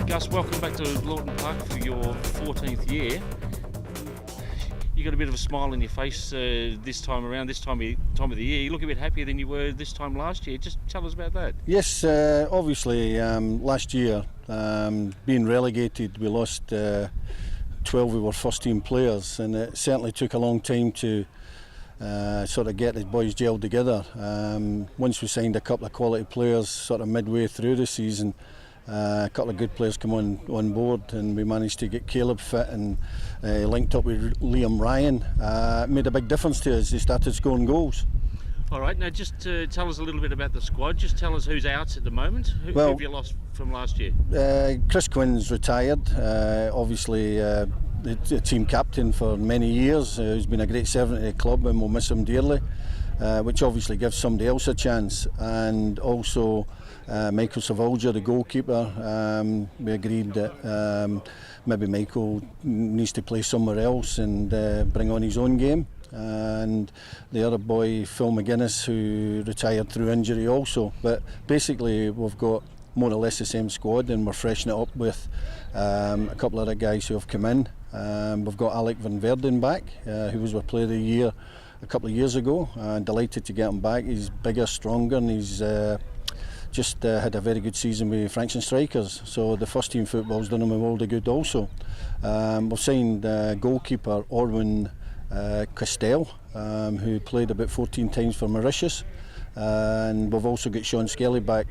Gus, welcome back to Lawton Park for your 14th year. You got a bit of a smile on your face this time around, this time of the year. You look a bit happier than you were this time last year. Just tell us about that. Yes, obviously last year, being relegated, we lost 12 of our first team players, and it certainly took a long time to sort of get the boys gelled together. Once we signed a couple of quality players sort of midway through the season, a couple of good players come on board, and we managed to get Caleb fit and linked up with Liam Ryan. It made a big difference to us. They started scoring goals. All right, now just tell us a little bit about the squad. Just tell us who's out at the moment. Who have you lost from last year? Chris Quinn's retired, obviously the team captain for many years. He's been a great servant to the club, and we'll miss him dearly, which obviously gives somebody else a chance. And also Michael Savolja, the goalkeeper, we agreed that maybe Michael needs to play somewhere else and bring on his own game. And the other boy, Phil McGuinness, who retired through injury also. But basically we've got more or less the same squad, and we're freshening it up with a couple of other guys who have come in. We've got Alec Van Verden back, who was our Player of the Year a couple of years ago. Delighted to get him back. He's bigger, stronger, and he's just had a very good season with Frankston Strikers, so the first team football's done him a world of good also. We've signed goalkeeper Orwin Castell, who played about 14 times for Mauritius, and we've also got Sean Skelly back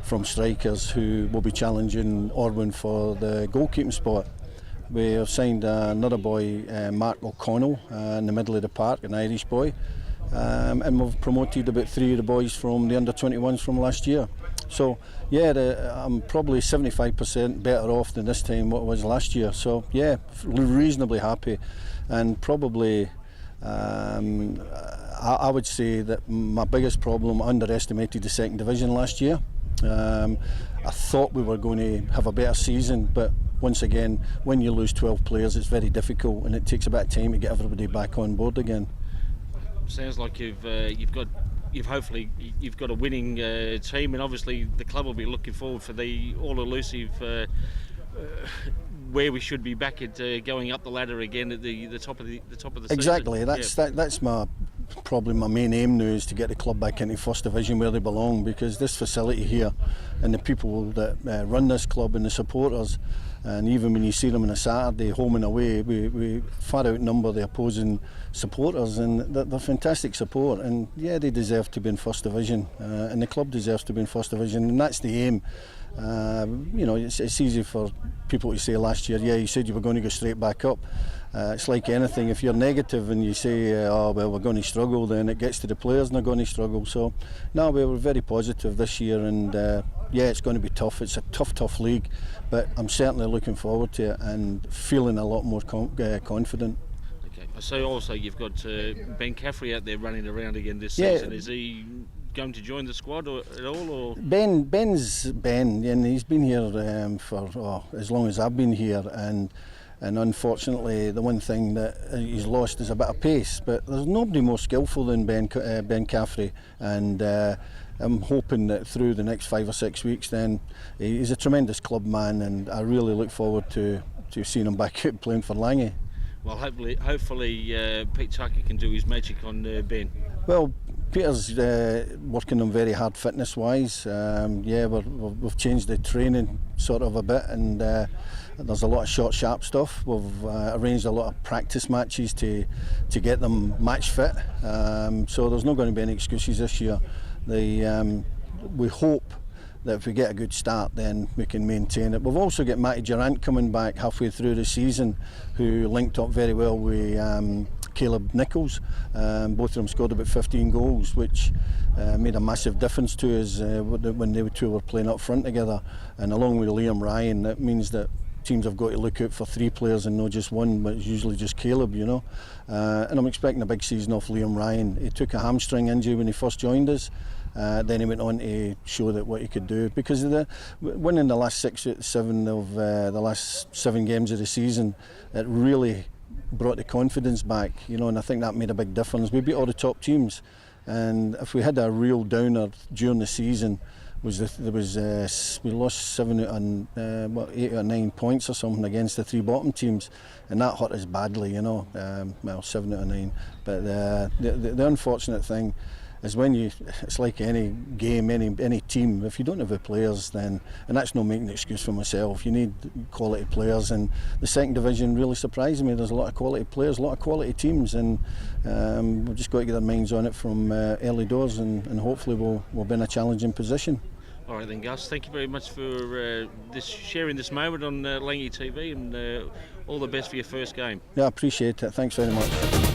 from Strikers, who will be challenging Orwin for the goalkeeping spot. We have signed another boy, Mark O'Connell, in the middle of the park, an Irish boy. And we've promoted about 3 of the boys from the under-21s from last year. So yeah, I'm probably 75% better off than this time what I was last year. So yeah, reasonably happy, and probably I would say that my biggest problem, I underestimated the second division last year. I thought we were going to have a better season, but once again, when you lose 12 players, it's very difficult, and it takes a bit of time to get everybody back on board again. Sounds like you've hopefully got a winning team, and obviously the club will be looking forward for the all-elusive where we should be back at going up the ladder again at the top of the season. Exactly. That's probably my main aim now, is to get the club back into first division where they belong, because this facility here and the people that run this club and the supporters, and even when you see them on a Saturday, home and away, we far outnumber the opposing supporters, and they're fantastic support, and yeah, they deserve to be in first division, and the club deserves to be in first division, and that's the aim. You know, it's easy for people to say last year, yeah, you said you were going to go straight back up. It's like anything, if you're negative and you say, oh well, we're going to struggle, then it gets to the players and they're going to struggle. So no, we were very positive this year, and yeah, it's going to be tough. It's a tough league, but I'm certainly looking forward to it and feeling a lot more confident. Okay, so also you've got Ben Caffrey out there running around again this season. Is he going to join the squad at all? Or? Ben's Ben, and he's been here for as long as I've been here, and unfortunately the one thing that he's lost is a bit of pace, but there's nobody more skillful than Ben Caffrey, and I'm hoping that through the next 5 or 6 weeks, then he's a tremendous club man, and I really look forward to seeing him back out playing for Langy. Well, hopefully Pete Tucker can do his magic on Ben. Well, Peter's working on very hard fitness wise. Yeah, we've changed the training sort of a bit, and there's a lot of short, sharp stuff. We've arranged a lot of practice matches to get them match fit. So there's not going to be any excuses this year. We hope that if we get a good start, then we can maintain it. We've also got Matty Durant coming back halfway through the season, who linked up very well with Caleb Nichols. Both of them scored about 15 goals, which made a massive difference to us when they two were playing up front together. And along with Liam Ryan, that means that teams have got to look out for 3 players and not just one, but it's usually just Caleb, you know. And I'm expecting a big season off Liam Ryan. He took a hamstring injury when he first joined us. Then he went on to show that what he could do, because of winning the last 6 out of 7 of the last 7 games of the season, it really brought the confidence back, you know, and I think that made a big difference. We beat all the top teams, and if we had a real downer during the season, we lost 8 or 9 points or something against the 3 bottom teams, and that hurt us badly, you know. Well, 7 out of 9. But the unfortunate thing is it's like any game, any team, if you don't have the players, then, and that's not making an excuse for myself, you need quality players, and the second division really surprised me. There's a lot of quality players, a lot of quality teams, and we've just got to get our minds on it from early doors, and hopefully we'll be in a challenging position. All right then, Gus, thank you very much for sharing this moment on LANGY TV, and all the best for your first game. Yeah, I appreciate it. Thanks very much.